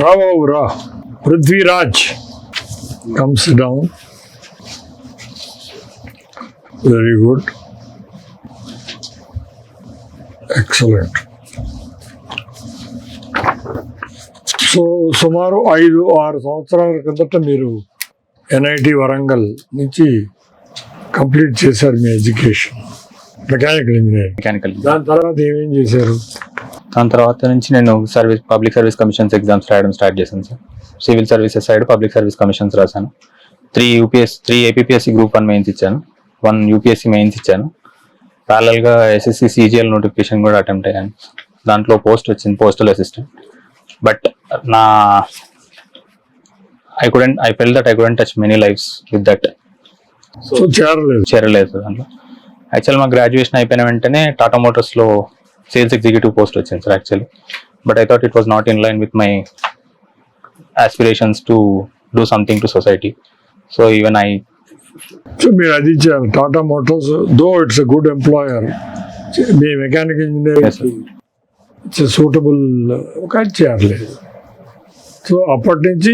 Ra. Prithviraj comes down. Very good. Excellent. So సుమారు 5-6 సంవత్సరాల కిందట మీరు ఎన్ఐటి వరంగల్ నుంచి కంప్లీట్ చేశారు మీ ఎడ్యుకేషన్, మెకానికల్ ఇంజనీరింగ్. దాని తర్వాత ఏమేం చేశారు? దాని తర్వాత నుంచి నేను పబ్లిక్ సర్వీస్ కమిషన్స్ ఎగ్జామ్స్ రాయడం స్టార్ట్ చేశాను sir. Civil services side public service commissions రాశాను. 3 ఏపీపీఎస్సీ గ్రూప్ 1 మెయిన్స్ ఇచ్చాను, 1 యూపీఎస్సీ మెయిన్స్ ఇచ్చాను. ప్యారలల్గా ఎస్ఎస్సి సిజిఎల్ నోటిఫికేషన్ కూడా అటెంప్ట్ అయ్యాను. దాంట్లో పోస్ట్ వచ్చింది, postal assistant. But I felt that I couldn't touch many lives with that. So చేరలేదు దాంట్లో. యాక్చువల్ మా గ్రాడ్యుయేషన్ అయిపోయిన వెంటనే టాటా మోటార్స్లో సేల్స్ ఎగ్జిక్యూటివ్ పోస్ట్ వచ్చింది sir actually. But I thought it was not in line with my aspirations to do something to society. So even మీరు అది ఇచ్చారు Tata Motors, though it's a good employer, me mechanical engineering it's suitable ఒక చేయలేదు. So అప్పటి నుంచి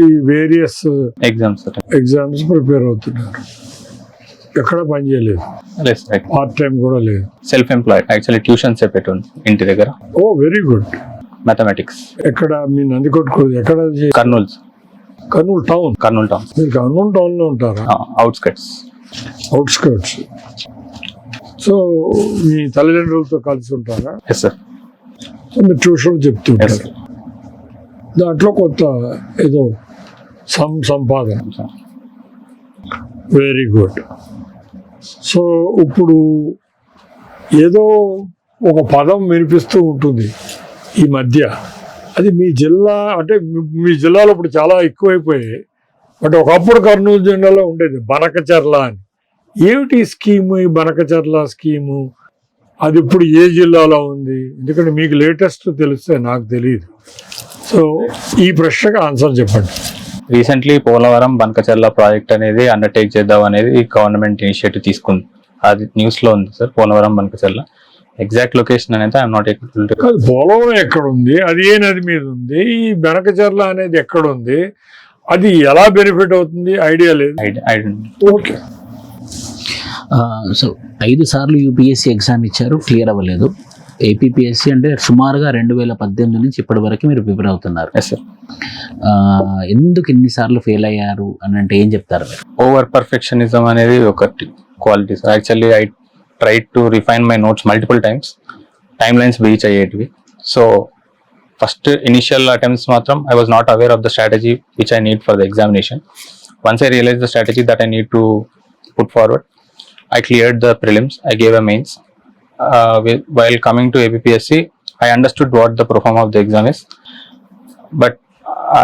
ఈ various exams prepare అవుతున్నారు. ఎక్కడ పని చేయలేదు, పార్ట్ టైం కూడా లేదు, సెల్ఫ్ ఎంప్లాయిడ్. యాక్చువల్లీ ట్యూషన్ చెప్పేటోంది ఇంటి దగ్గర. ఓ వెరీ గుడ్. మ్యాథమెటిక్స్. ఎక్కడ మీ నందికొట్టు? ఎక్కడ? కర్నూలు టౌన్. మీరు కర్నూలు టౌన్ లో ఉంటారా? అవుట్స్కట్స్. సో మీ తల్లిదండ్రులతో కలిసి ఉంటారా? Yes sir. సో మీరు ట్యూషన్ చెప్తుంటారు, దాంట్లో కొంత ఏదో సంపాదన. Very good. సో ఇప్పుడు ఏదో ఒక పదం వినిపిస్తూ ఉంటుంది ఈ మధ్య, అది మీ జిల్లా అంటే మీ జిల్లాలో ఇప్పుడు చాలా ఎక్కువైపోయాయి. బట్ ఒకప్పుడు కర్నూలు జిల్లాలో ఉండేది బనకచర్ల అని. ఏమిటి స్కీము ఈ బనకచర్ల స్కీము? అది ఇప్పుడు ఏ జిల్లాలో ఉంది? ఎందుకంటే మీకు లేటెస్ట్ తెలిస్తే నాకు తెలియదు. సో ఈ ప్రశ్నకు ఆన్సర్ చెప్పండి. రీసెంట్లీ పోలవరం బనకచర్ల ప్రాజెక్ట్ అనేది అండర్టేక్ చేద్దాం అనేది గవర్నమెంట్ ఇనిషియేటివ్ తీసుకుంది. అది న్యూస్లో ఉంది sir. Polavaram Banakacherla exact location అనేది I'm not able to. Polavaram ఎక్కడ ఉంది? అది ఏ నది మీద ఉంది? ఈ బనకచర్ల అనేది ఎక్కడ ఉంది? అది ఎలా బెనిఫిట్ అవుతుంది? ఐడియా లేదు. ఓకే. సో 5 సార్లు యూపీఎస్సీ ఎగ్జామ్ ఇచ్చారు, క్లియర్ అవ్వలేదు. ఏపీపీఎస్సీ అంటే సుమారుగా 2018 నుంచి ఇప్పటి వరకు మీరు ప్రిపేర్ అవుతున్నారు. ఎందుకు ఇన్నిసార్లు ఫెయిల్ అయ్యారు అని అంటే ఏం చెప్తారు మీరు? ఓవర్ పర్ఫెక్షనిజం అనేది ఒకటి quality. Actually I try to refine my notes multiple times, timelines breach అయ్యేటివి. సో ఫస్ట్ ఇనిషియల్ అటెంప్ట్స్ మాత్రం I was not aware of the strategy which I need for the examination. Once I realise the strategy that I need to put forward, I cleared the prelims, I gave a mains. While coming to APPSC, I understood what the proforma of the exam is, but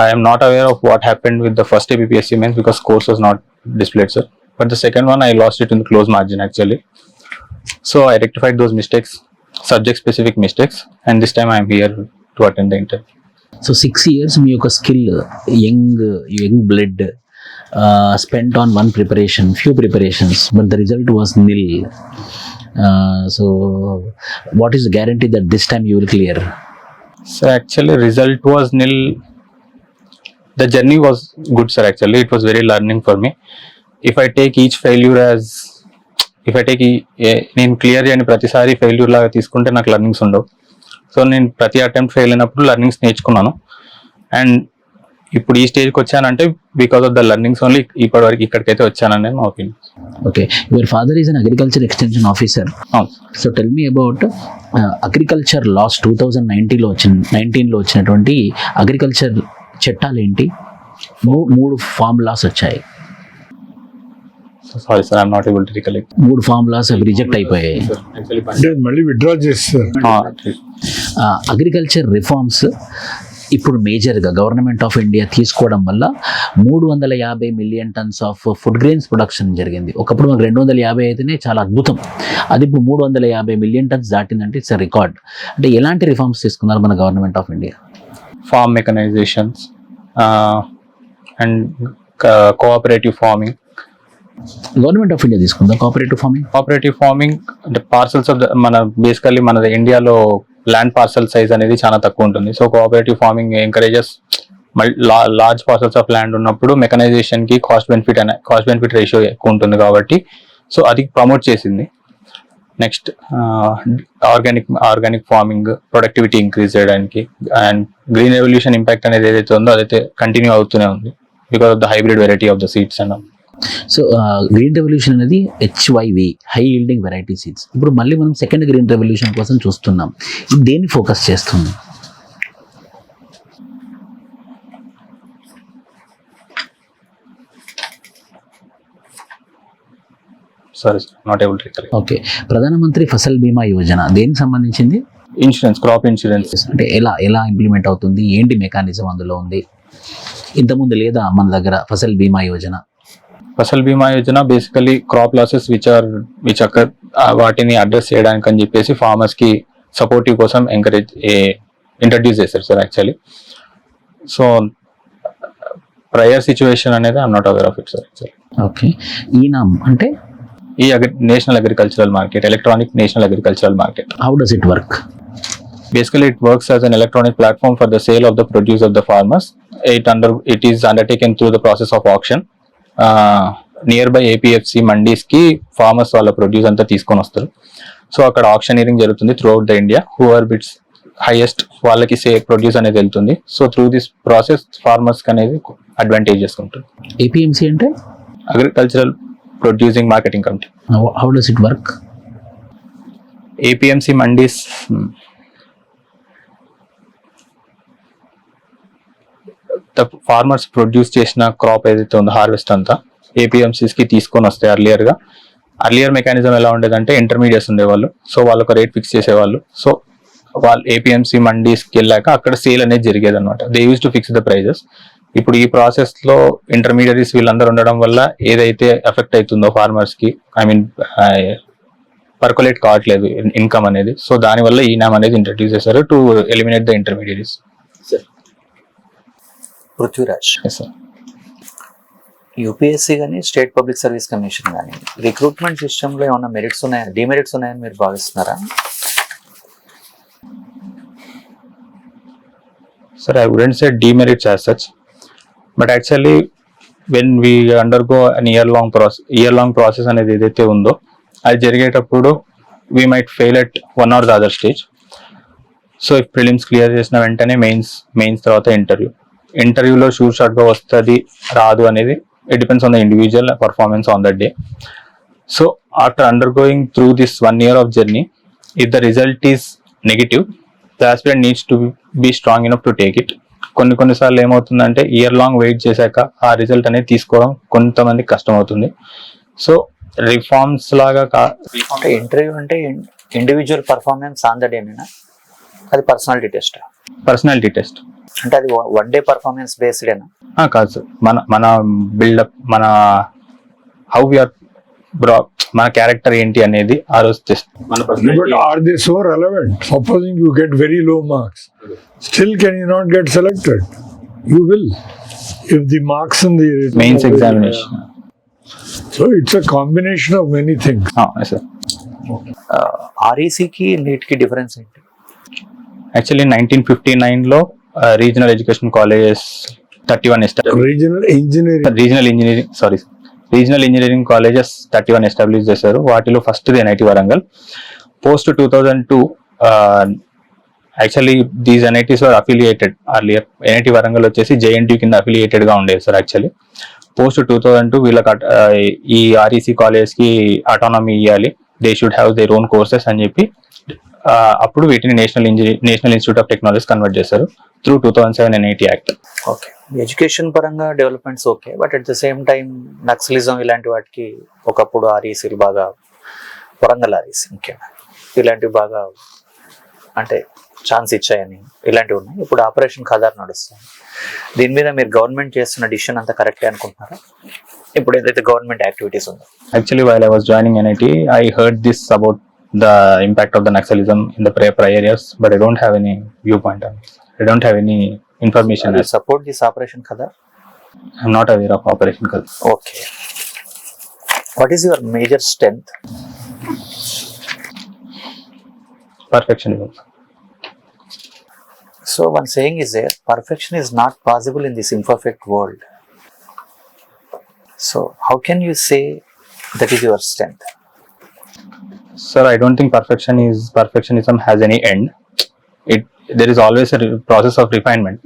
I am not aware of what happened with the first APPSC mains because course was not displayed, sir. But the second one, I lost it in the close margin actually. So I rectified those mistakes, subject-specific mistakes, and this time I am here to attend the interview. So 6 years, మీ యొక్క skill, young blood, spent on one preparation, few preparations, but the result was nil. So what is the guarantee that this time you will clear? So actually result was nil. The journey was good, sir. Actually it was very learning for me. If I take each failure as నేను clear చేయని ప్రతిసారి failure లాగా తీసుకుంటే నాకు learnings ఉండవు. So నేను ప్రతి attempt fail అయినప్పుడు లర్నింగ్స్ నేర్చుకున్నాను. అండ్ ఇప్పుడు ఈ స్టేజ్కి వచ్చానంటే because of the learnings only ఇప్పటి వరకు ఇక్కడికైతే వచ్చానని నా opinion. Okay, your father is an agriculture extension officer. So tell me about agriculture laws 2019లో వచ్చినటువంటి అగ్రికల్చర్ చట్టాలు ఏంటి? 3 ఫార్ములాస్ వచ్చాయి. Sorry sir, I'm not able to recollect. 3 farm laws reject అయిపోయాయి. మళ్ళీ విత్డ్రా చేస్తారు. అగ్రికల్చర్ రిఫార్మ్స్ ఇప్పుడు మేజర్గా గవర్నమెంట్ ఆఫ్ ఇండియా తీసుకోవడం వల్ల 350 million tons of food grains production జరిగింది. ఒకప్పుడు మనకు 250 అయితేనే చాలా అద్భుతం, అది ఇప్పుడు 350 మిలియన్ టన్స్ దాటిందంటే ఇట్స్ రికార్డ్. అంటే ఎలాంటి రిఫార్మ్స్ తీసుకున్నారు మన government of India? Farm mechanisations and cooperative farming. Government of India తీసుకుందా కోఆపరేటివ్ ఫార్మింగ్? కోఆపరేటివ్ ఫార్మింగ్ అంటే పార్సల్స్ ఆఫ్ మన బేసికల్లీ మన ఇండియాలో ల్యాండ్ పార్సల్ సైజ్ అనేది చాలా తక్కువ ఉంటుంది. So cooperative farming encourages large parcels of land ఉన్నప్పుడు మెకనైజేషన్ కి కాస్ట్ బెనిఫిట్ రేషియో ఎక్కువ ఉంటుంది కాబట్టి సో అది ప్రమోట్ చేసింది. Next organic farming productivity increase చేయడానికి అండ్ గ్రీన్ రెవల్యూషన్ ఇంపాక్ట్ అనేది ఏదైతే ఉందో అదైతే కంటిన్యూ అవుతూనే ఉంది because of the hybrid variety of the seeds and so green revolution అనేది HYV, high yielding variety seeds. ఇప్పుడు మళ్ళీ మనం సెకండ్ గ్రీన్ రెవల్యూషన్ కోసం చూస్తున్నాం. ఇది దేన్ని ఫోకస్ చేస్తుంది? Sorry not able to recollect. Okay, ప్రధానమంత్రి ఫసల్ బీమా యోజన దేనికి సంబంధించింది? Insurance, crop insurance. అంటే ఎలా ఇంప్లిమెంట్ అవుతుంది, ఏంటి మెకానిజం అందులో ఉంది? ఇంతకుముందు లేదా మన దగ్గర Fasal Bima Yojana? Fasal Bima Yojana basically crop losses which occur వాటిని అడ్రస్ చేయడానికి అని చెప్పేసి ఫార్మర్స్ కి సపోర్టివ్ కోసం ఇంట్రడ్యూస్ చేశారు sir actually. So prior situation అనేది I'm not aware of it sir actually. Okay, eNAM అంటే ఈ national agricultural market, electronic national agricultural market. How does it work? Basically, it works as an electronic platform for the sale of the produce of the farmers. It is undertaken through the process of auction. Nearby APFC mandis ki farmers వాళ్ళ produce అంతా తీసుకొని వస్తారు. So అక్కడ ఆప్షనీరింగ్ జరుగుతుంది through out the India. Who are bits highest వాళ్ళకి produce అనేది వెళ్తుంది. So through this process farmers అనేది అడ్వాంటేజెస్ ఉంటుంది. APMC అంటే agricultural producing marketing committee. How does it work? APMC mandis farmers produce చేసిన క్రాప్ ఏదైతే ఉందో హార్వెస్ట్ అంతా APMCs కి తీసుకొని వస్తాయి. అర్లియర్ మెకానిజం ఎలా ఉండేదంటే ఇంటర్మీడియట్స్ ఉండేవాళ్ళు. సో వాళ్ళు ఒక రేట్ ఫిక్స్ చేసేవాళ్ళు. సో వాళ్ళు APMC మండీస్కి వెళ్ళాక అక్కడ సేల్ అనేది జరిగేది అనమాట. They use to fix the prices. ఇప్పుడు ఈ ప్రాసెస్ లో ఇంటర్మీడియట్స్ వీళ్ళందరూ ఉండడం వల్ల ఏదైతే ఎఫెక్ట్ అవుతుందో ఫార్మర్స్ కి పర్కులేట్ కావట్లేదు ఇన్కమ్ అనేది. సో దానివల్ల ఈ నామ్ అనేది ఇంట్రడ్యూస్ చేశారు to eliminate the intermediates. Prithviraj, UPSC కానీ స్టేట్ పబ్లిక్ సర్వీస్ కమిషన్ కానీ రిక్రూట్మెంట్ సిస్టంలో ఏమైనా మెరిట్స్ ఉన్నాయా, డిమెరిట్స్ ఉన్నాయని మీరు భావిస్తున్నారా? Sir, I wouldn't say demerits as such, but actually when we undergo an year-long process అనేది ఏదైతే ఉందో అది జరిగేటప్పుడు we might fail at one or the other stage. So if prelims clear చేసిన వెంటనే మెయిన్స్ తర్వాత ఇంటర్వ్యూలో షార్ట్ గా వస్తుంది రాదు అనేది it depends on the individual performance on that day. So after undergoing through this 1 year of journey, if the result is negative, the aspirant needs to be strong enough to take it. కొన్నిసార్లు ఏమవుతుందంటే year long wait చేశాక ఆ result అనేది తీసుకోవడం కొంతమందికి కష్టం అవుతుంది. So reforms లాగా అంటే ఇంటర్వ్యూ అంటే ఇండివిజువల్ పర్ఫార్మెన్స్ ఆన్ ద డేనేనా, అది పర్సనాలిటీ టెస్ట్ అంటే అది వన్ డే పర్ఫార్మెన్స్ బేస్డేనా? కాదు సార్, మన బిల్డప్, మన హౌ వీఆర్ మన క్యారెక్టర్ ఏంటి అనేది ఆ రోజు test. But are they so relevant? Supposing you get very low marks, still can you not get selected? You will, if the marks in the mains examination. So it's a combination of many things. Sir, ఆర్ఈసీకి నీట్కి difference ఏంటి? Actually 1959లో regional education colleges 31 regional engineering colleges 31 establish చేశారు. వాటిలో first NIT Warangal. Post 2002 actually these NITs were affiliated. Earlier NIT Warangal వచ్చేసి JNTU కింద affiliated గా ఉండేది సార్. యాక్చువల్లీ పోస్ట్ 2002 వీళ్ళకి ఈ REC కాలేజెస్ కి ఆటోనమీ ఇవ్వాలి, they should have their own courses అని చెప్పి అప్పుడు వీటిని national institute of technology convert చేశారు through 2007 NIT act. Okay, education పరంగా developments okay, but at the same time Naxalism ఇలాంటి వాటికి ఒకప్పుడు ఆర్ఈసీలు బాగా, వరంగల్ ఆర్ఈసీ ముఖ్యంగా ఇలాంటివి బాగా అంటే ఛాన్స్ ఇచ్చాయని ఇలాంటివి ఉన్నాయి. ఇప్పుడు ఆపరేషన్ ఖదార్ నడుస్తుంది. దీని మీద మీరు గవర్నమెంట్ చేస్తున్న డిసిషన్ అంతా కరెక్టే అనుకుంటున్నారా? ఇప్పుడు ఏదైతే గవర్నమెంట్ యాక్టివిటీస్ ఉందో. Actually, while I was joining NIT, I heard this about the impact of the Naxalism in the prior years, but I don't have any viewpoint on it. I don't have any information. I support this Operation Khadar? I'm not aware of Operation Khadar. Okay. What is your major strength? Perfectionism. So one saying is there, perfection is not possible in this imperfect world. So how can you say that is your strength? Sir, I don't think perfectionism has any end. There is always a process of refinement.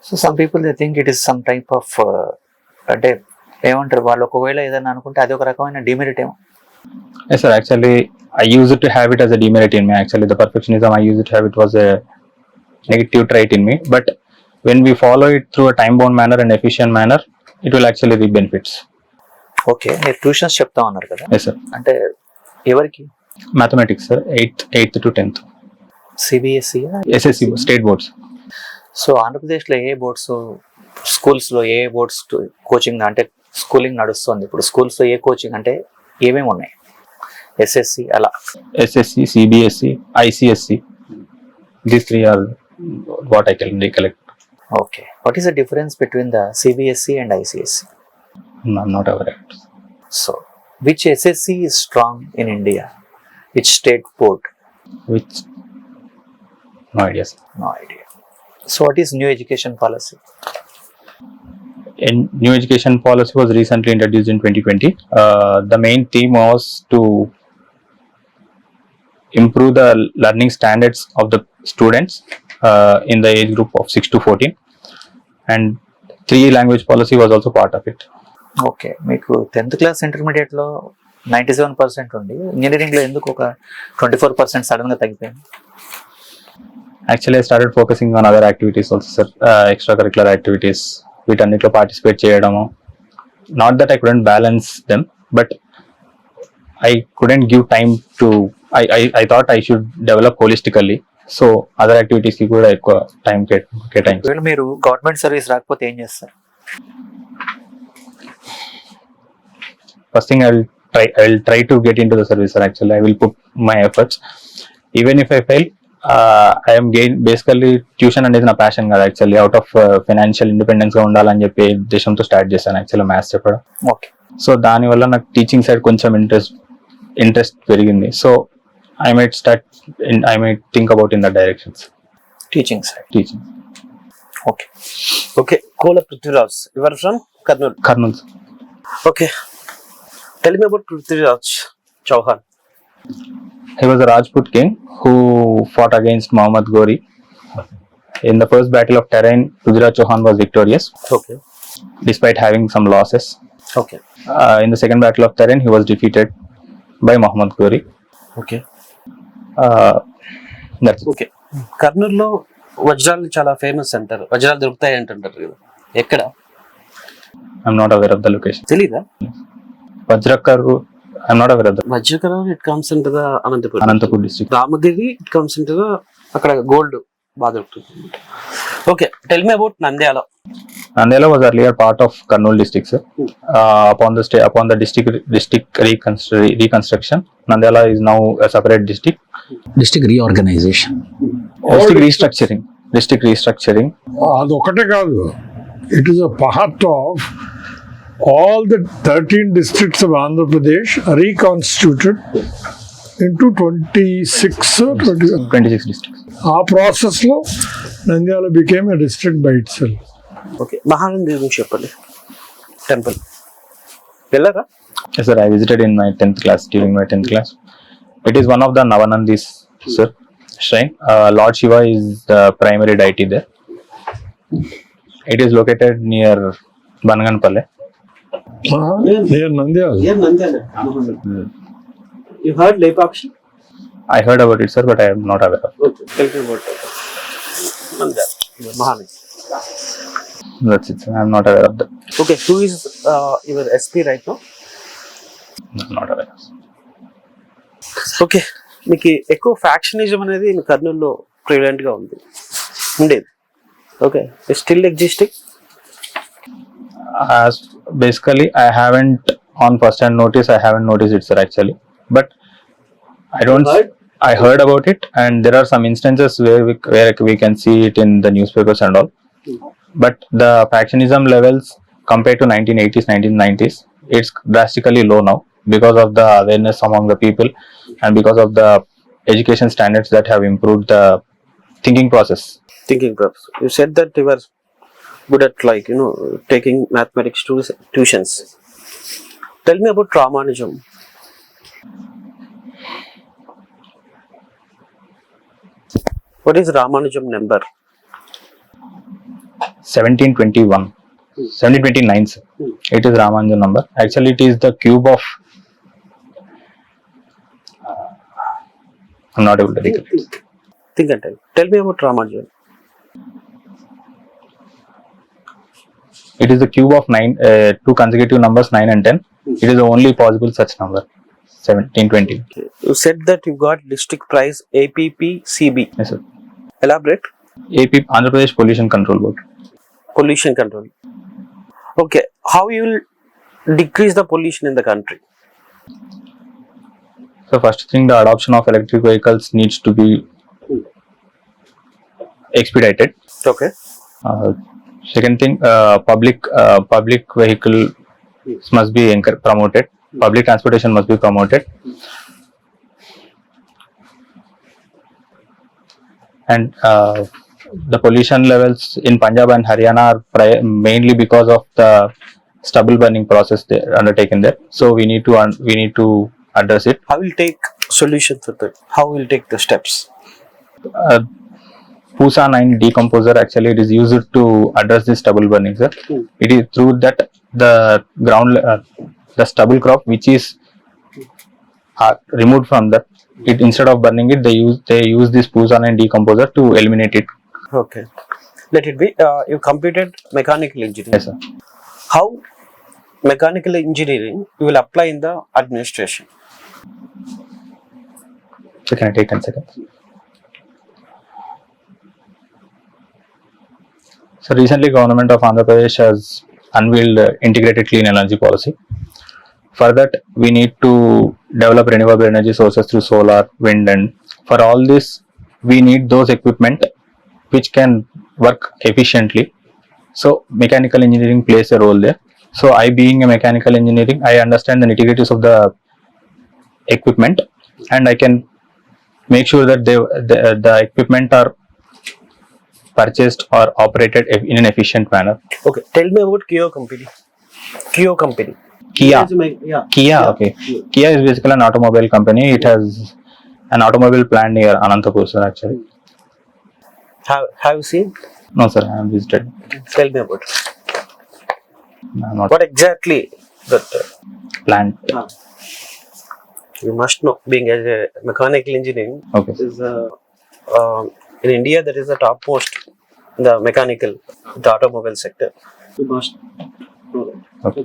So some people they think it is some type of అంటే ఏమంటారు వాళ్ళు ఒకవేళ ఏదైనా అనుకుంటే అది ఒక రకమైన demerit ఏమో. Yes, sir. Actually, I used to have it as a demerit in me. Actually, the perfectionism I used to have it was a negative trait in me. But when we follow it through a time-bound manner and efficient manner, it will actually reap benefits. Okay, మీరు tuitions చెప్తా ఉన్నారు కదా, Yes, sir. అంటే ఎవరికి? Mathematics, sir. 8th to 10th. CBSE, SSC, state boards. So ఆంధ్రప్రదేశ్లో ఏ boards, స్కూల్స్లో ఏ boards coaching అంటే schooling నడుస్తుంది ఇప్పుడు? స్కూల్స్లో ఏ కోచింగ్ అంటే ఏమేమి ఉన్నాయి? ఎస్ఎస్సి అలా? SSC, CBSE, ICSC. These three are what I can recollect. Okay, what is the difference between the CBSE and ICSC? I'm not aware. So which SSC is strong in India? Which state board? Which? No idea, sir. No idea. So what is new education policy? And new education policy was recently introduced in 2020. The main theme was to improve the learning standards of the students in the age group of 6 to 14, and 3 language policy was also part of it. Okay, మీకు 10th class ఇంటర్మీడియట్లో 97% ఉంది, ఇంజనీరింగ్లో ఎందుకు ఒక 24% సడన్గా తగ్గిపోయింది? Actually, I started focusing on other activities also, sir. Extracurricular activities. వీటన్నిటిలో participate చేయడము. Not that I couldn't balance them, but I couldn't give time to. I thought I should develop holistically. So other activities కి కూడా ఎక్కువ time కేటాయించాను. ఒకవేళ మీరు government service రాకపోతే ఏం చేస్తారు? First thing, I will try to get into the service, sir. Actually, I will put my efforts. Even if I fail, I am basically tuition అనేది నా ప్యాషన్ కదా. Actually out of financial independence గా ఉండాలని చెప్పి ఉద్దేశంతో start చేశాను actually maths చెప్పడం. Okay, so దానివల్ల నాకు టీచింగ్ సైడ్ కొంచెం ఇంట్రెస్ట్ పెరిగింది. So I might think about in that directions. Teaching side. Teaching. Okay. Okay, Kola Prithviraj. You are from Kurnool. Kurnool. Okay. Tell me about Prithviraj Chauhan. He was a Rajput king who fought against Muhammad Ghori. In the first battle of Terrain, Prithviraj Chauhan was victorious Okay. despite having some losses. Okay. In the second battle of Terrain, he was defeated by Muhammad Ghori. Okay. That's it. Okay. కర్నూలులో వజ్రాలు చాలా famous అంటారు, వజ్రాలు దొరుకుతాయి అంటుంటారు కదా, ఎక్కడ? I'm not aware of the location. తెలీదా? Vajrakaru, I'm not aware of the Vajrakarur it comes into the Anantapuram. Anantapur district. Ramagiri it comes into the అక్కడ గోల్డ్ బాగా దొరుకుతుంది. Okay, tell me about Nandyal. Nandela was earlier part of Kurnool district, sir. Upon the district reconstruction, Nandela is now a separate district. District reorganisation. District restructuring. అదొకటే కాదు, it is a part of all the 13 districts of Andhra Pradesh reconstituted into 26 or 26 districts. ఆ ప్రాసెస్లో Nandyal became a district by itself. Okay, Mahanandi గురించి చెప్పండి. Temple వెళ్ళారా? Yes, sir. I visited in my 10th class, during my 10th class. It is one of the Navanandis, sir, shrine. Lord Shiva is the primary deity there. It is located near Banganpalle. Near Nandyal. You heard Lepakshi? I heard about it, sir, but I am not aware of it. Okay, tell me about Nandyal, Mahanadi. That's it, sir. I am not aware of that. Okay, who is your SP right now? I'm not aware of it. Okay, మీకు ఎక్కువ factionism అనేది మీ కర్నూలులో prevalent గా ఉండేది. Okay, still existing? As basically, I haven't on first-hand notice. I haven't noticed it, sir. Actually, but I don't. You heard? I heard about it, and there are some instances where we can see it in the newspapers and all. But the factionism levels compared to 1980s, 1990s, it's drastically low now because of the awareness among the people and because of the education standards that have improved thinking process. Thinking process. You said that you were good at taking mathematics tuitions. Tell me about Ramanujan. What is Ramanujan number? 1721. 1729, sir. It is Ramanujan number. Actually, it is the cube of. I'm not able to recollect. Think and tell. Tell me about Ramanujan. It is the cube of two consecutive numbers 9 and 10. It is the only possible such number. 1720. You said that you got district prize APPCB. Yes, sir. Elaborate. AP Andhra Pradesh Pollution Control Board. Pollution control. Okay. How you will decrease the pollution in the country? So first thing, the adoption of electric vehicles needs to be expedited. Okay. Second thing, public vehicle must be promoted. Public transportation must be promoted. And the pollution levels in Punjab and Haryana are mainly because of the stubble burning process they undertaken there. So we need to address it. How will take solution for that? How will take the steps? Pusa 9 decomposer, actually it is used to address this stubble burning, sir. It is through that the the stubble crop which is removed from that, instead of burning it, they use this Pusa 9 decomposer to eliminate it. Okay. Let it be. You completed mechanical engineering. Yes, sir. How mechanical engineering you will apply in the administration? So can I take 10 seconds? So recently, government of Andhra Pradesh has unveiled integrated clean energy policy. For that, we need to develop renewable energy sources through solar, wind, and for all this, we need those equipment which can work efficiently. So mechanical engineering plays a role there. So I, being a mechanical engineering, I understand the nitty-gritties of the equipment, and I can make sure that the equipment are purchased or operated in an efficient manner. Okay. Tell me about Kia company. Kia company. Kia. Yeah. Kia, okay. Kia is basically an automobile company. It has an automobile plant near Anantapur, sir, actually. Have you seen? No, sir, I am visited. Tell me about it. I'm not What exactly that plant. you must know, being as a mechanical engineering Okay. is in India that is the topmost the mechanical, the automobile sector. You must know that. Okay.